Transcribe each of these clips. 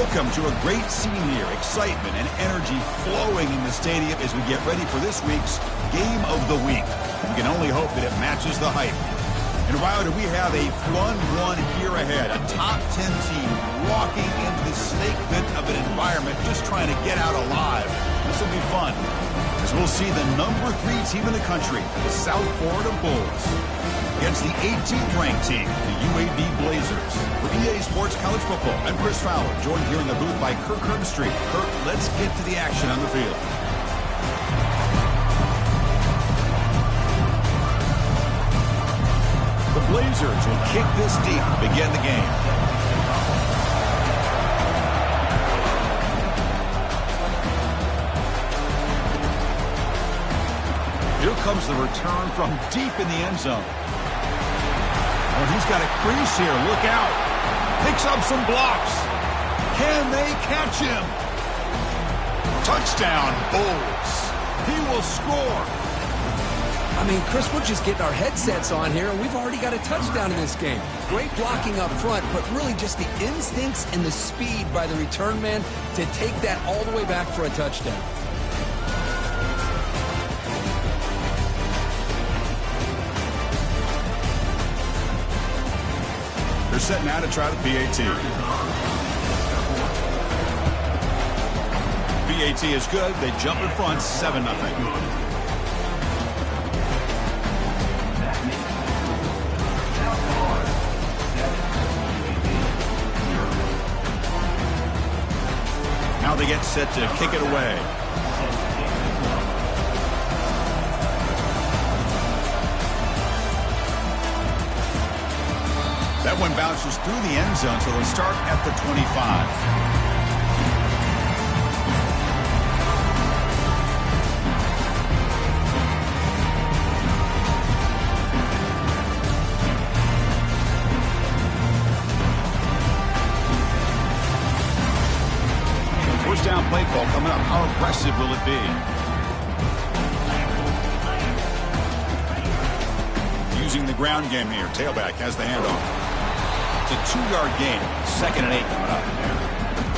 Welcome to a great scene here. Excitement and energy flowing in the stadium as we get ready for this week's Game of the Week. We can only hope that it matches the hype. And Wilder, we have a fun one here ahead. A top 10 team walking into the snake pit of an environment just trying to get out alive. This will be fun, as we'll see the number 3 team in the country, the South Florida Bulls, against the 18th ranked team, the UAB Blazers. For EA Sports College Football, I'm Chris Fowler, joined here in the booth by Kirk Herbstreit. Kirk, let's get to the action on the field. The Blazers will kick this deep to begin the game. Here comes the return from deep in the end zone. Oh, he's got a crease here. Look out. Picks up some blocks. Can they catch him? Touchdown, Bulls. He will score. I mean, Chris, we're just getting our headsets on here, and we've already got a touchdown in this game. Great blocking up front, but really just the instincts and the speed by the return man to take that all the way back for a touchdown. They're set now to try the PAT. PAT is good. They jump in front, 7-0. Now they get set to kick it away. That one bounces through the end zone, so they'll start at the 25. First down play call coming up. How aggressive will it be? Using the ground game here. Tailback has the handoff. It's a 2-yard gain. 2nd and 8 coming up.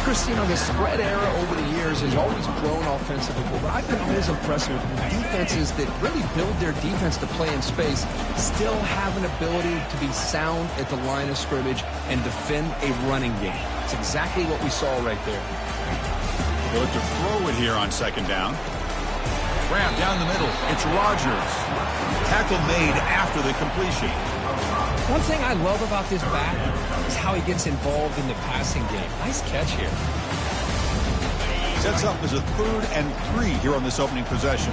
Chris, you know, the spread era over the years has always grown offensively, but I've been always impressed with defenses that really build their defense to play in space, still have an ability to be sound at the line of scrimmage and defend a running game. It's exactly what we saw right there. They look to throw it here on 2nd down. Grab down the middle. It's Rodgers. Tackle made after the completion. One thing I love about this back is how he gets involved in the passing game. Nice catch here. Sets up as a 3rd and 3 here on this opening possession.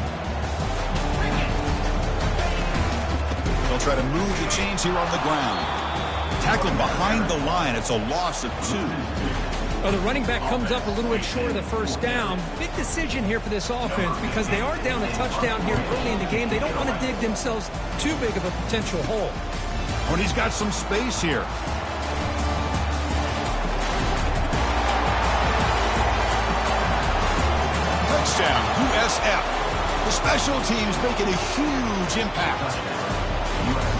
They'll try to move the chains here on the ground. Tackled behind the line. It's a loss of 2. Well, the running back comes up a little bit short of the first down. Big decision here for this offense because they are down a touchdown here early in the game. They don't want to dig themselves too big of a potential hole. Oh, and he's got some space here. Touchdown, USF. The special teams making a huge impact.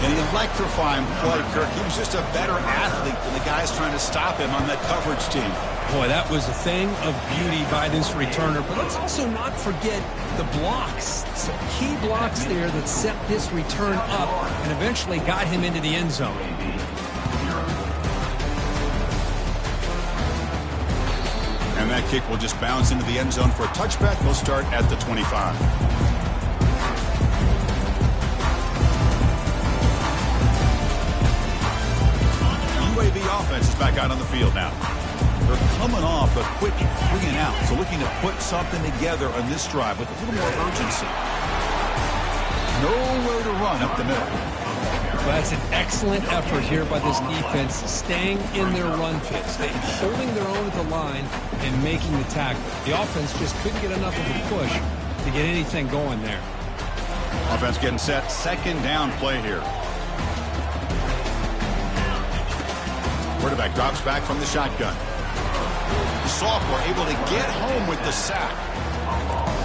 An electrifying play, Kirk. He was just a better athlete than the guys trying to stop him on that coverage team. Boy, that was a thing of beauty by this returner. But let's also not forget the blocks. Some key blocks there that set this return up and eventually got him into the end zone. And that kick will just bounce into the end zone for a touchback. They'll start at the 25. UAB offense is back out on the field now. They're coming off a quick 3 and out, so looking to put something together on this drive with a little more urgency. Nowhere to run up the middle. Well, that's an excellent effort here by this defense, staying in their run fit, holding their own at the line and making the tackle. The offense just couldn't get enough of a push to get anything going there. Offense getting set. 2nd down play here. Quarterback drops back from the shotgun. The sophomore able to get home with the sack.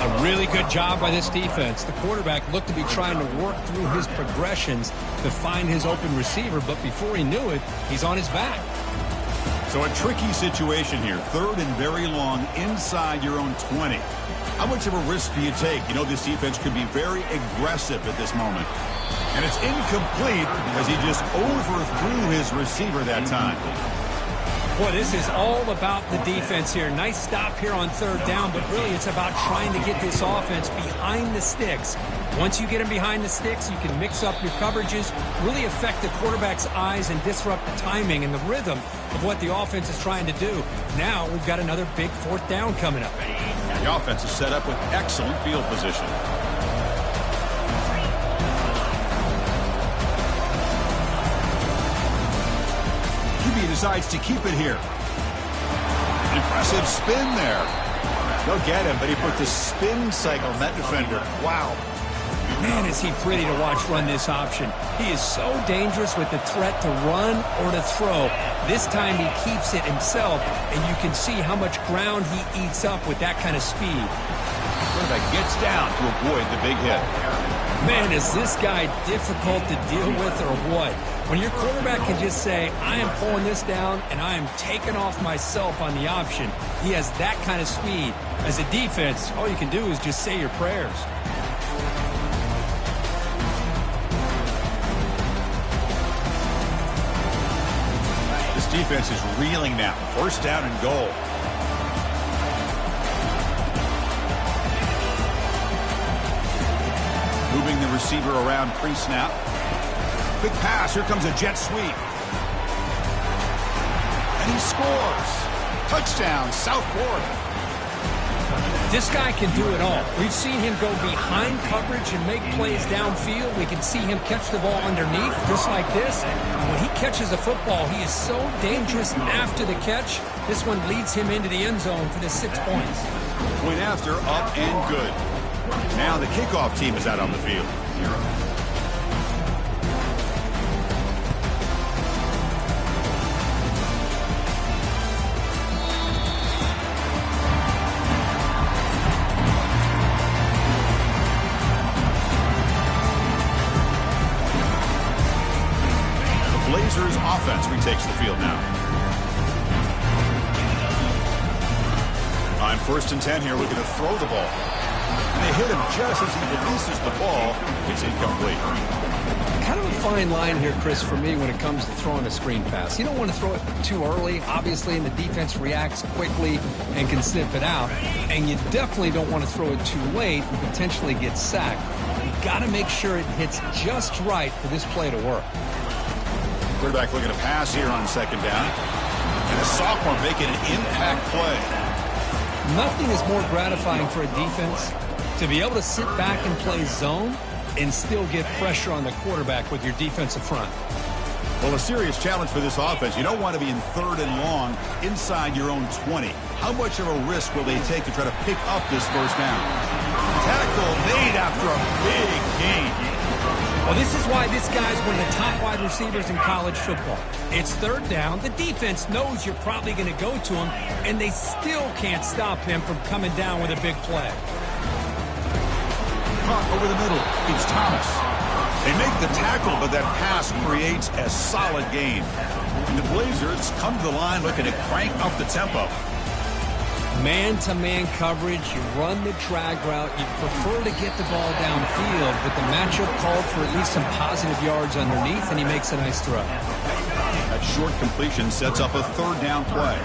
A really good job by this defense. The quarterback looked to be trying to work through his progressions to find his open receiver, but before he knew it, he's on his back. So a tricky situation here. 3rd and very long inside your own 20. How much of a risk do you take? You know this defense could be very aggressive at this moment. And it's incomplete as he just overthrew his receiver that time. Boy, this is all about the defense here. Nice stop here on 3rd down, but really it's about trying to get this offense behind the sticks. Once you get them behind the sticks, you can mix up your coverages, really affect the quarterback's eyes and disrupt the timing and the rhythm of what the offense is trying to do. Now we've got another big 4th down coming up. The offense is set up with excellent field position. QB decides to keep it here. Impressive spin there. They'll get him, but he put the spin cycle on that defender. Wow. Man, is he pretty to watch run this option. He is so dangerous with the threat to run or to throw. This time he keeps it himself, and you can see how much ground he eats up with that kind of speed. Quarterback gets down to avoid the big hit. Man, is this guy difficult to deal with or what? When your quarterback can just say, I am pulling this down and I am taking off myself on the option. He has that kind of speed. As a defense, all you can do is just say your prayers. This defense is reeling now. 1st down and goal. Moving the receiver around pre-snap. Quick pass. Here comes a jet sweep. And he scores. Touchdown, South Florida. This guy can do it all. We've seen him go behind coverage and make plays downfield. We can see him catch the ball underneath, just like this. When he catches a football, he is so dangerous after the catch. This one leads him into the end zone for the 6 points. Point after, up and good. Now the kickoff team is out on the field. The Blazers offense retakes the field now. On 1st and 10 here, looking to throw the ball. And they hit him just as he releases the ball. It's incomplete. Kind of a fine line here, Chris, for me when it comes to throwing a screen pass. You don't want to throw it too early, obviously, and the defense reacts quickly and can sniff it out. And you definitely don't want to throw it too late and potentially get sacked. You've got to make sure it hits just right for this play to work. Quarterback looking to pass here on 2nd down. And a sophomore making an impact play. Nothing is more gratifying for a defense to be able to sit back and play zone and still get pressure on the quarterback with your defensive front. Well, a serious challenge for this offense. You don't want to be in 3rd and long inside your own 20. How much of a risk will they take to try to pick up this 1st down? Tackle made after a big gain. Well, this is why this guy's one of the top wide receivers in college football. It's 3rd down. The defense knows you're probably going to go to him, and they still can't stop him from coming down with a big play. Caught over the middle. It's Thomas. They make the tackle, but that pass creates a solid gain. And the Blazers come to the line looking to crank up the tempo. Man-to-man coverage, you run the drag route, you prefer to get the ball downfield, but the matchup called for at least some positive yards underneath, and he makes a nice throw. That short completion sets up a 3rd down play.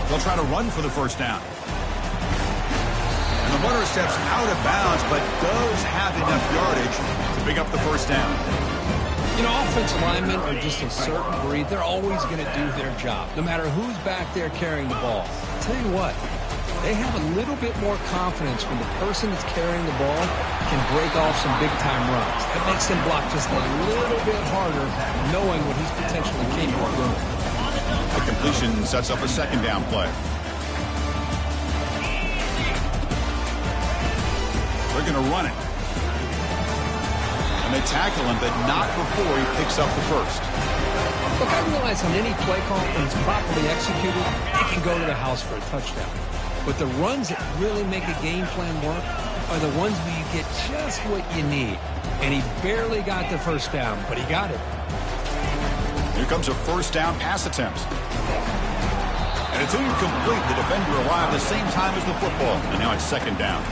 They'll try to run for the 1st down. And the runner steps out of bounds, but does have enough yardage to pick up the 1st down. You know, offensive linemen are just a certain breed. They're always going to do their job, no matter who's back there carrying the ball. I'll tell you what, they have a little bit more confidence when the person that's carrying the ball can break off some big-time runs. That makes them block just a little bit harder, knowing what he's potentially capable of doing. The completion sets up a 2nd down play. They're going to run it. And they tackle him, but not before he picks up the 1st. Look, I realize on any play call, when it's properly executed, it can go to the house for a touchdown. But the runs that really make a game plan work are the ones where you get just what you need. And he barely got the 1st down, but he got it. Here comes a first down pass attempt. And it's incomplete. The defender arrived the same time as the football. And now it's second down.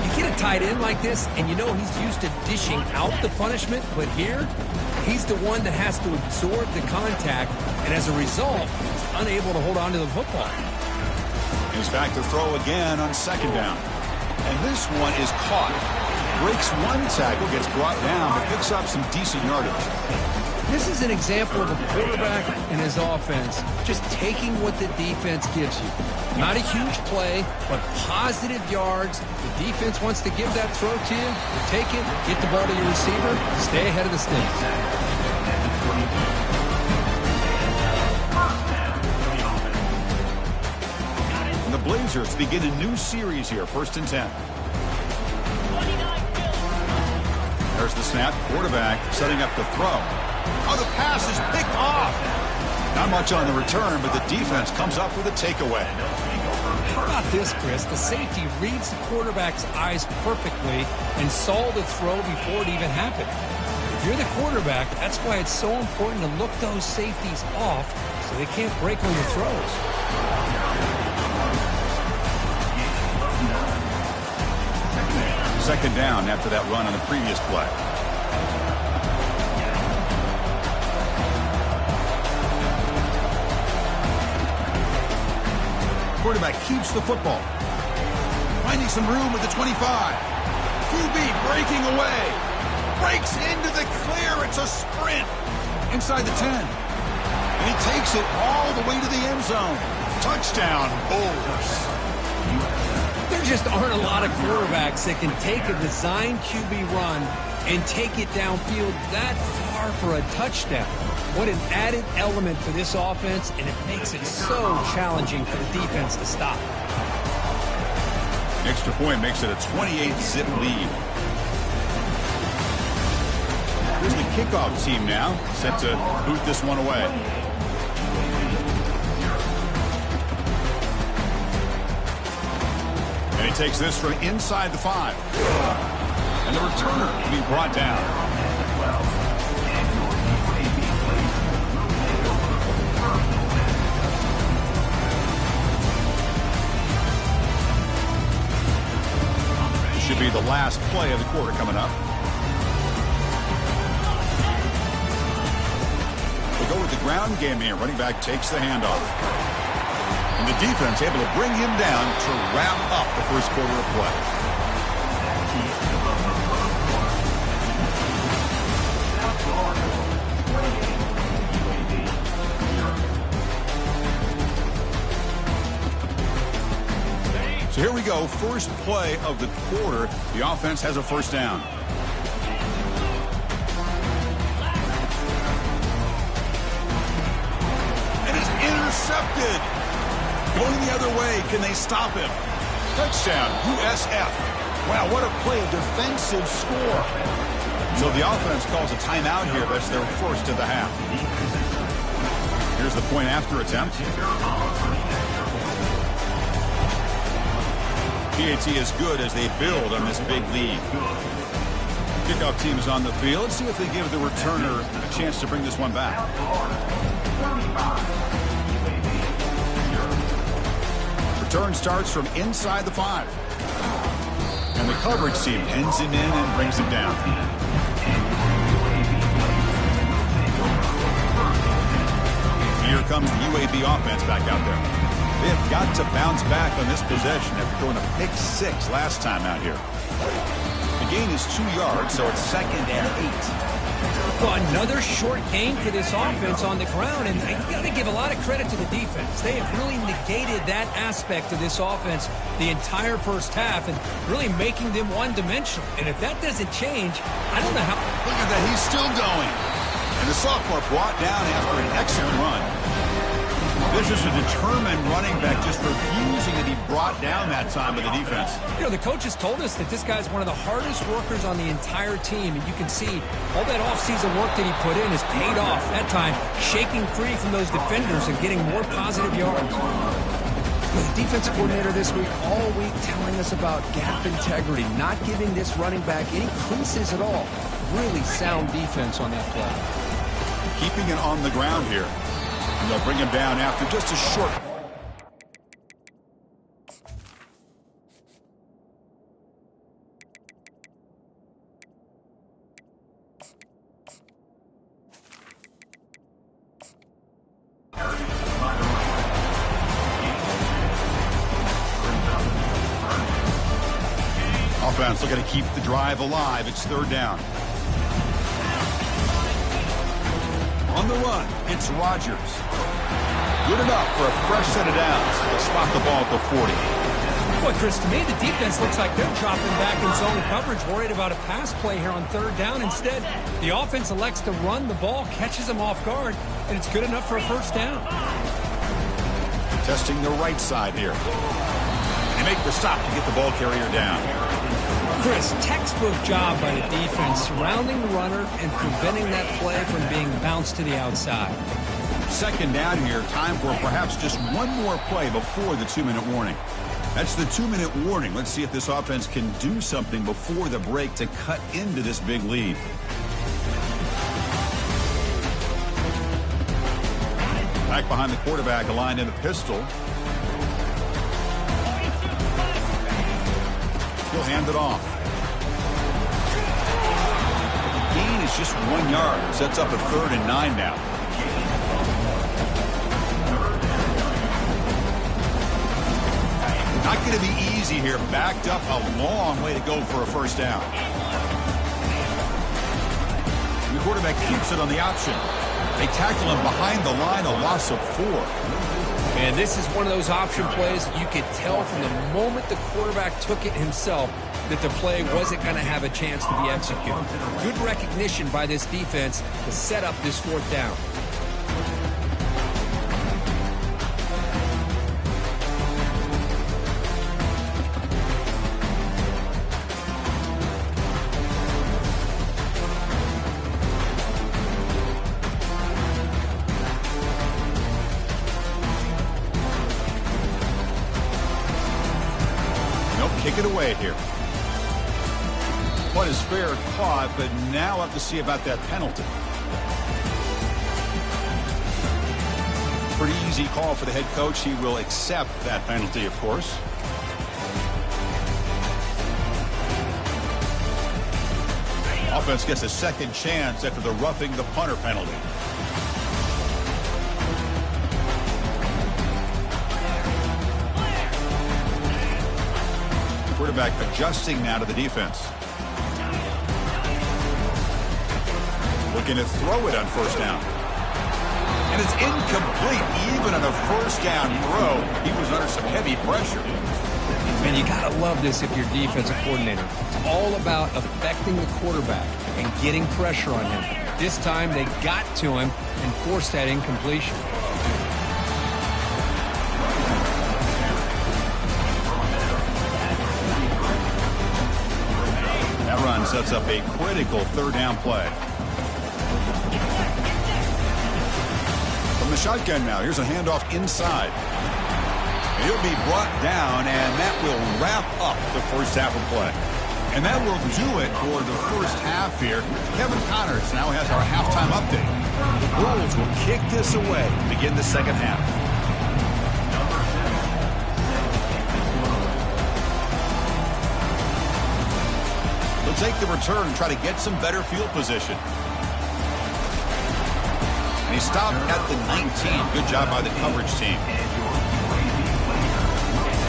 You get a tight end like this, and you know he's used to dishing out the punishment, but here, he's the one that has to absorb the contact, and as a result, he's unable to hold on to the football. He's back to throw again on second down. And this one is caught. Breaks one tackle, gets brought down, but picks up some decent yardage. This is an example of a quarterback and his offense just taking what the defense gives you. Not a huge play, but positive yards. The defense wants to give that throw to you. You take it, get the ball to your receiver, stay ahead of the sticks. And the Blazers begin a new series here, 1st and 10. There's the snap, quarterback setting up the throw. Oh, the pass is picked off. Not much on the return, but the defense comes up with a takeaway. How about this, Chris? The safety reads the quarterback's eyes perfectly and saw the throw before it even happened. If you're the quarterback, that's why it's so important to look those safeties off so they can't break on your throws. Second down after that run on the previous play. Quarterback keeps the football. Finding some room with the 25. QB breaking away. Breaks into the clear. It's a sprint. Inside the 10. And he takes it all the way to the end zone. Touchdown, Bulls. There just aren't a lot of quarterbacks that can take a design QB run and take it downfield that far for a touchdown. What an added element for this offense, and it makes it so challenging for the defense to stop. Extra point makes it a 28-zip lead. Here's the kickoff team now, set to boot this one away. And he takes this from inside the 5. And the returner will be brought down. Should be the last play of the quarter coming up. We'll go with the ground game here. Running back takes the handoff. And the defense able to bring him down to wrap up the first quarter of play. So here we go, first play of the quarter. The offense has a first down. And it's intercepted. Going the other way, can they stop him? Touchdown, USF. Wow, what a play, a defensive score. So the offense calls a timeout here. That's their first of the half. Here's the point after attempt. PAT is good as they build on this big lead. Kickoff team is on the field. Let's see if they give the returner a chance to bring this one back. Return starts from inside the 5. And the coverage team pins him in and brings him down. Here comes the UAB offense back out there. They've got to bounce back on this possession after throwing a pick 6 last time out here. The gain is 2 yards, so it's 2nd and 8. Well, another short gain for this offense on the ground, and you got to give a lot of credit to the defense. They have really negated that aspect of this offense the entire first half and really making them one-dimensional. And if that doesn't change, I don't know how. Look at that, he's still going. And the sophomore brought down after an excellent run. This is a determined running back just refusing to be brought down that time by the defense. You know, the coaches told us that this guy's one of the hardest workers on the entire team, and you can see all that offseason work that he put in has paid off. That time, shaking free from those defenders and getting more positive yards. The defensive coordinator this week, all week, telling us about gap integrity, not giving this running back any creases at all. Really sound defense on that play. keeping it on the ground here. And they'll bring him down after just a short. Offense looking to keep the drive alive. It's third down. On the run, it's Rodgers. Good enough for a fresh set of downs. They'll spot the ball at the 40. Boy, Chris, to me, the defense looks like they're dropping back in zone coverage, worried about a pass play here on third down. Instead, the offense elects to run the ball, catches them off guard, and it's good enough for a first down. Testing the right side here. They make the stop to get the ball carrier down. Chris, textbook job by the defense, surrounding the runner and preventing that play from being bounced to the outside. Second down here, time for perhaps just one more play before the 2-minute warning. That's the 2-minute warning. Let's see if this offense can do something before the break to cut into this big lead. Back behind the quarterback, aligned in a pistol. He'll hand it off. The gain is just 1 yard. Sets up a 3rd and 9 now. Not going to be easy here. Backed up a long way to go for a first down. The quarterback keeps it on the option. They tackle him behind the line, a loss of 4. And this is one of those option plays you could tell from the moment the quarterback took it himself that the play wasn't going to have a chance to be executed. Good recognition by this defense to set up this 4th down. Kick it away here. What is fair caught, but now up to see about that penalty. Pretty easy call for the head coach. He will accept that penalty, of course. Offense gets a second chance after the roughing the punter penalty. Quarterback adjusting now to the defense. Looking to throw it on first down. And it's incomplete. Even on a first down throw, he was under some heavy pressure. Man, you got to love this if you're defensive coordinator. It's all about affecting the quarterback and getting pressure on him. This time they got to him and forced that incompletion. Run sets up a critical 3rd down play. From the shotgun now, here's a handoff inside. He'll be brought down, and that will wrap up the first half of play. And that will do it for the first half here. Kevin Connors now has our halftime update. The Bulls will kick this away to begin the second half. Take the return and try to get some better field position. And he stopped at the 19. Good job by the coverage team.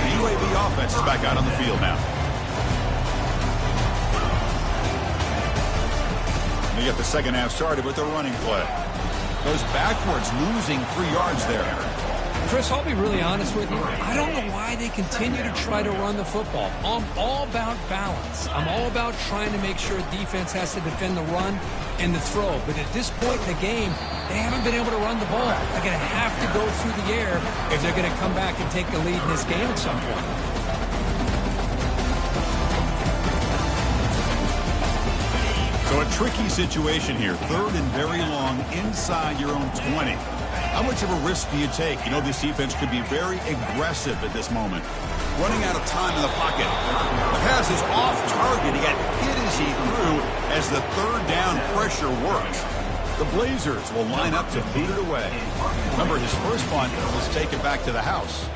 The UAB offense is back out on the field now. They get the second half started with a running play. Goes backwards, losing 3 yards there. Chris, I'll be really honest with you. I don't know why they continue to try to run the football. I'm all about balance. I'm all about trying to make sure defense has to defend the run and the throw. But at this point in the game, they haven't been able to run the ball. They're going to have to go through the air if they're going to come back and take the lead in this game at some point. So a tricky situation here. 3rd and very long inside your own 20. How much of a risk do you take? You know this defense could be very aggressive at this moment. Running out of time in the pocket. The pass is off target. He got hit as he threw as the 3rd down pressure works. The Blazers will line up to boot it away. Remember, his first punt was taken back to the house.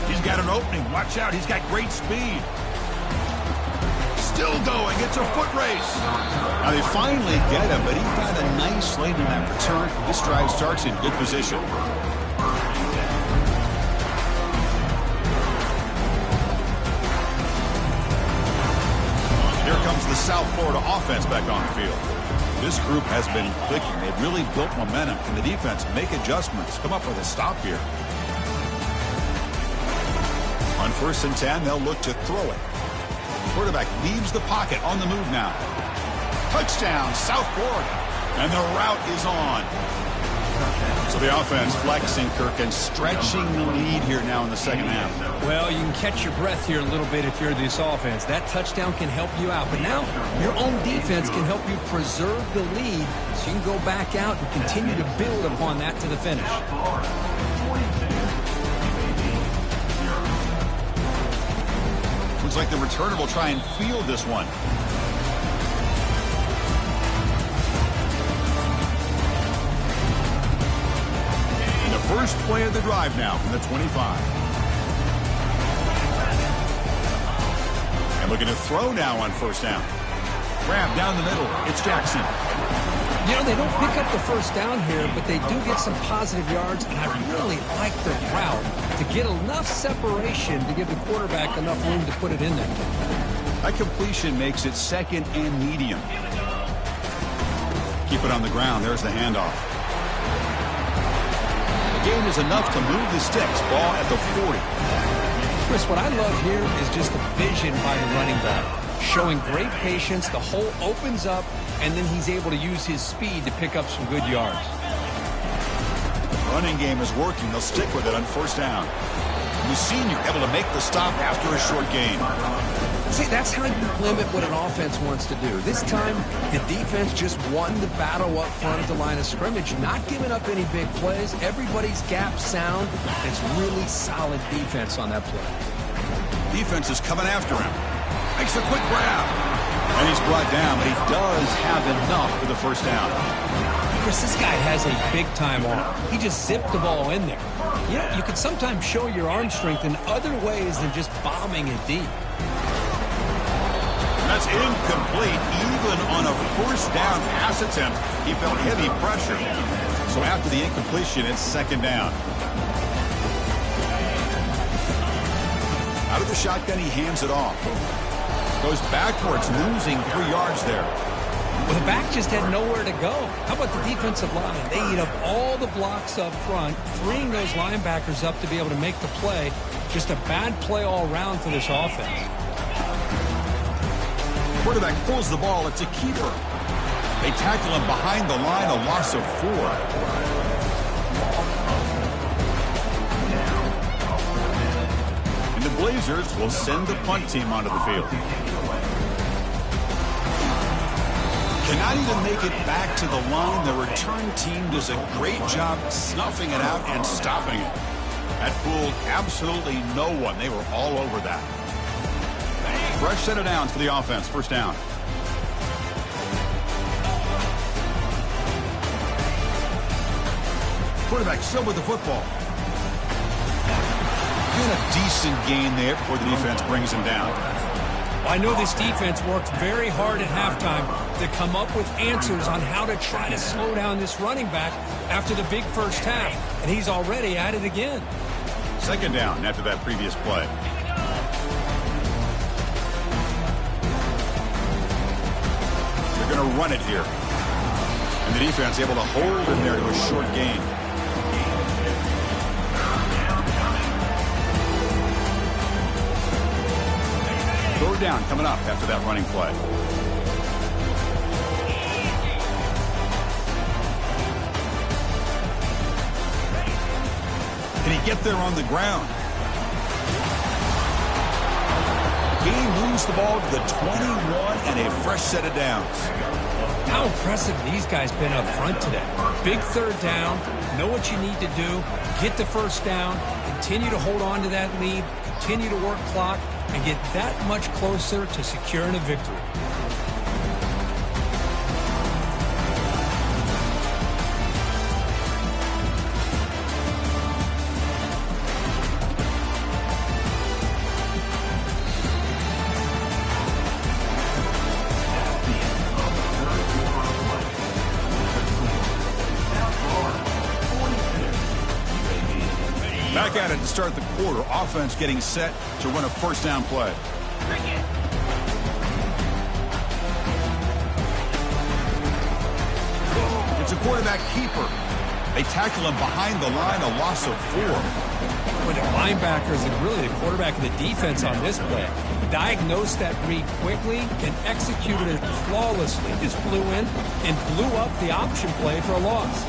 He's got an opening. Watch out. He's got great speed. Still going. It's a foot race. Now they finally get him, but he found a nice lane in that return. This drive starts in good position. Here comes the South Florida offense back on the field. This group has been clicking. They've really built momentum. Can the defense make adjustments? Come up with a stop here. On 1st and 10, they'll look to throw it. Quarterback leaves the pocket on the move now. Touchdown, South Florida. And the route is on. So the offense flexing, Kirk, and stretching the lead here now in the second half. Well, you can catch your breath here a little bit if you're this offense. That touchdown can help you out. But now your own defense can help you preserve the lead so you can go back out and continue to build upon that to the finish. Looks like the returner will try and field this one. First play of the drive now from the 25. And looking to throw now on 1st down. Grab down the middle. It's Jackson. You know, they don't pick up the first down here, but they do get some positive yards, and I really like the route to get enough separation to give the quarterback enough room to put it in there. That completion makes it 2nd and medium. Keep it on the ground. There's the handoff. Gain is enough to move the sticks. Ball at the 40. Chris, what I love here is just the vision by the running back. Showing great patience, the hole opens up, and then he's able to use his speed to pick up some good yards. Running game is working. They'll stick with it on 1st down. The senior able to make the stop after a short gain. See, that's how you limit what an offense wants to do. This time, the defense just won the battle up front at the line of scrimmage, not giving up any big plays. Everybody's gap sound. It's really solid defense on that play. Defense is coming after him. Makes a quick grab. And he's brought down, but he does have enough for the 1st down. Chris, this guy has a big-time arm. He just zipped the ball in there. You know, you can sometimes show your arm strength in other ways than just bombing it deep. That's incomplete. Even on a 1st down pass attempt, he felt heavy pressure. So after the incompletion, it's 2nd down. Out of the shotgun, he hands it off. Goes backwards, losing 3 yards there. Well, the back just had nowhere to go. How about the defensive line? They eat up all the blocks up front, freeing those linebackers up to be able to make the play. Just a bad play all around for this offense. Quarterback pulls the ball. It's a keeper. They tackle him behind the line, a loss of 4. And the Blazers will send the punt team onto the field. Cannot even make it back to the line. The return team does a great job snuffing it out and stopping it. That fooled absolutely no one. They were all over that. Fresh set of downs for the offense. 1st down. Quarterback still with the football. Doing a decent gain there before the defense brings him down. Well, I know this defense worked very hard at halftime to come up with answers on how to try to slow down this running back after the big 1st half, and he's already at it again. 2nd down after that previous play. They're going to run it here. And the defense able to hold him there to a short gain. Third down coming up after that running play. Can he get there on the ground? Game moves the ball to the 21 and a fresh set of downs. How impressive these guys been up front today. Big 3rd down, know what you need to do, get the 1st down, continue to hold on to that lead, continue to work clock, and get that much closer to securing a victory. look at it to start the quarter. Offense getting set to run a first down play. It's a quarterback keeper. They tackle him behind the line, a loss of 4. Well, the linebackers and really the quarterback of the defense on this play diagnosed that read quickly and executed it flawlessly. Just flew in and blew up the option play for a loss.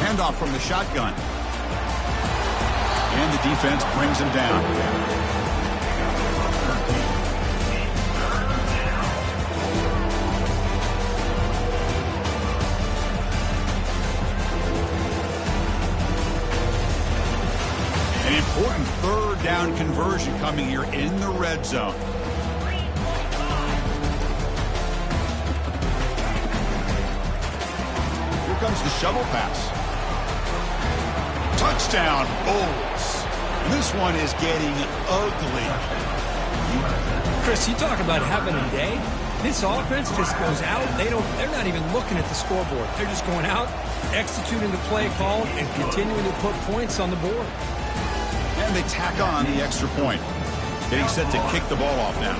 Handoff from the shotgun. And the defense brings him down. An important third down conversion coming here in the red zone. Here comes the shovel pass. Touchdown, Bulls. This one is getting ugly. Chris, you talk about having a day. This offense just goes out. They're not even looking at the scoreboard. They're just going out, executing the play call, and continuing to put points on the board. And they tack on the extra point. Getting set to kick the ball off now.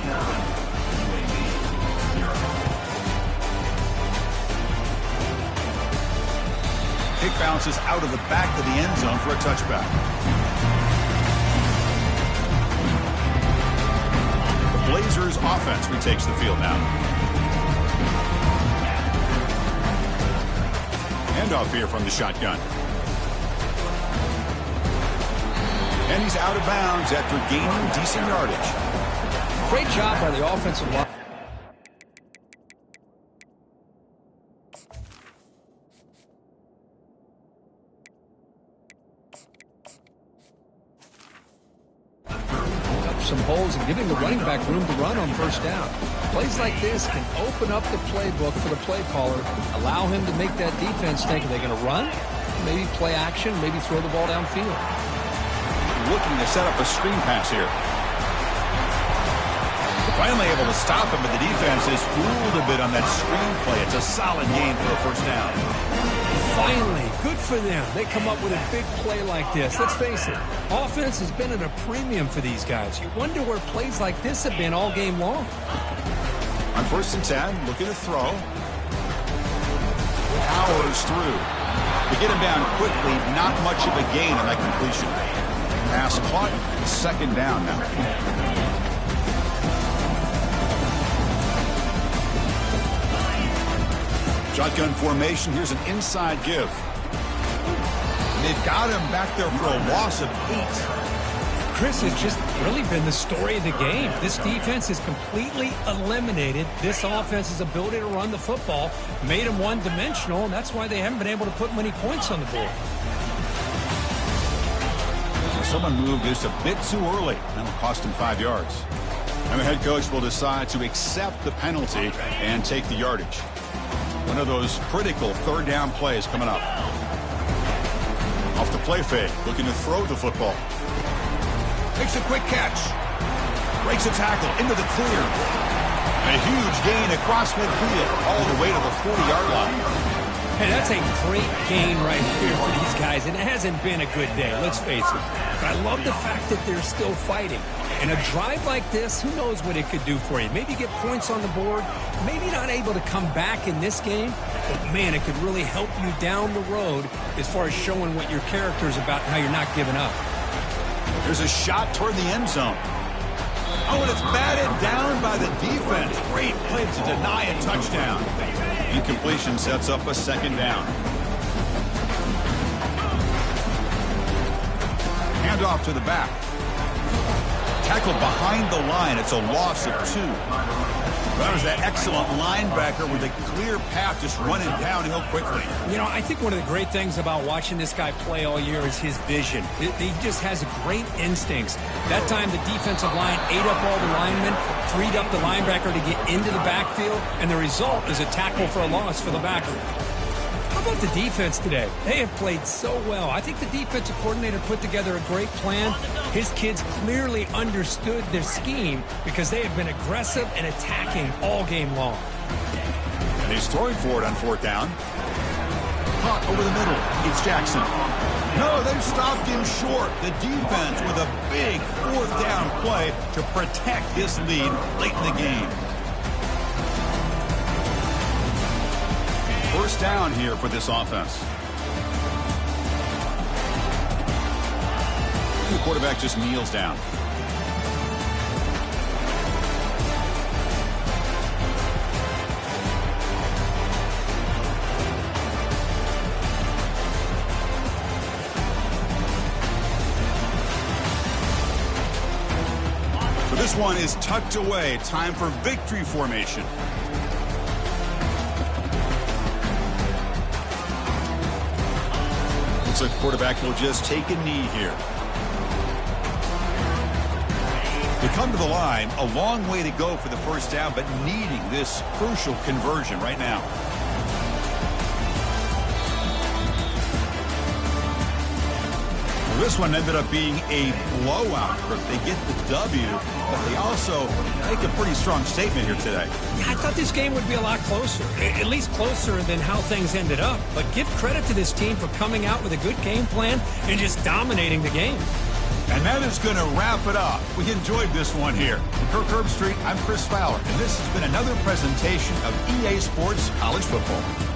Kick bounces out of the back of the end zone for a touchback. The Blazers offense retakes the field now. Handoff here from the shotgun. And he's out of bounds after gaining decent yardage. Great job by the offensive line. Some holes and giving the running back room to run on first down. Plays like this can open up the playbook for the play caller, allow him to make that defense think, are they going to run? Maybe play action, maybe throw the ball downfield. Looking to set up a screen pass here. Finally able to stop him, but the defense is fooled a bit on that screen play. It's a solid game for a first down. Finally, good for them. They come up with a big play like this. Let's face it, offense has been at a premium for these guys. You wonder where plays like this have been all game long. On 1st and 10, looking to throw. Powers through. To get him down quickly, not much of a gain on that completion. Pass caught, second down now. Shotgun formation. Here's an inside give. And they've got him back there for a loss of 8. Chris, has just really been the story of the game. This defense has completely eliminated this offense's ability to run the football, made them one-dimensional, and that's why they haven't been able to put many points on the board. So someone moved just a bit too early. That'll cost him 5 yards. And the head coach will decide to accept the penalty and take the yardage. One of those critical third down plays coming up. Off the play fake, looking to throw the football. Makes a quick catch. Breaks a tackle into the clear. A huge gain across midfield, all the way to the 40-yard line. Hey, that's a great gain right here for these guys, and it hasn't been a good day, let's face it. But I love the fact that they're still fighting. And a drive like this, who knows what it could do for you. Maybe get points on the board, maybe not able to come back in this game, but man, it could really help you down the road as far as showing what your character is about and how you're not giving up. There's a shot toward the end zone. Oh, and it's batted down by the defense. Great play to deny a touchdown. Incompletion sets up a second down. Handoff to the back. Tackled behind the line. It's a loss of 2. That was that excellent linebacker with a clear path just running downhill quickly. You know, I think one of the great things about watching this guy play all year is his vision. He just has great instincts. That time the defensive line ate up all the linemen, freed up the linebacker to get into the backfield, and the result is a tackle for a loss for the backer. How about the defense today? They have played so well. I think the defensive coordinator put together a great plan. His kids clearly understood their scheme because they have been aggressive and attacking all game long. And he's throwing for it on 4th down. caught over the middle. It's Jackson. No, they've stopped him short. The defense with a big fourth down play to protect this lead late in the game. First down here for this offense. The quarterback just kneels down. So this one is tucked away. Time for victory formation. Looks like the quarterback will just take a knee here. They come to the line, a long way to go for the first down, but needing this crucial conversion right now. Well, this one ended up being a blowout. They get the W, but they also make a pretty strong statement here today. Yeah, I thought this game would be a lot closer, at least closer than how things ended up. But give credit to this team for coming out with a good game plan and just dominating the game. And that is going to wrap it up. We enjoyed this one here. For Kirk Herbstreit, I'm Chris Fowler, and this has been another presentation of EA Sports College Football.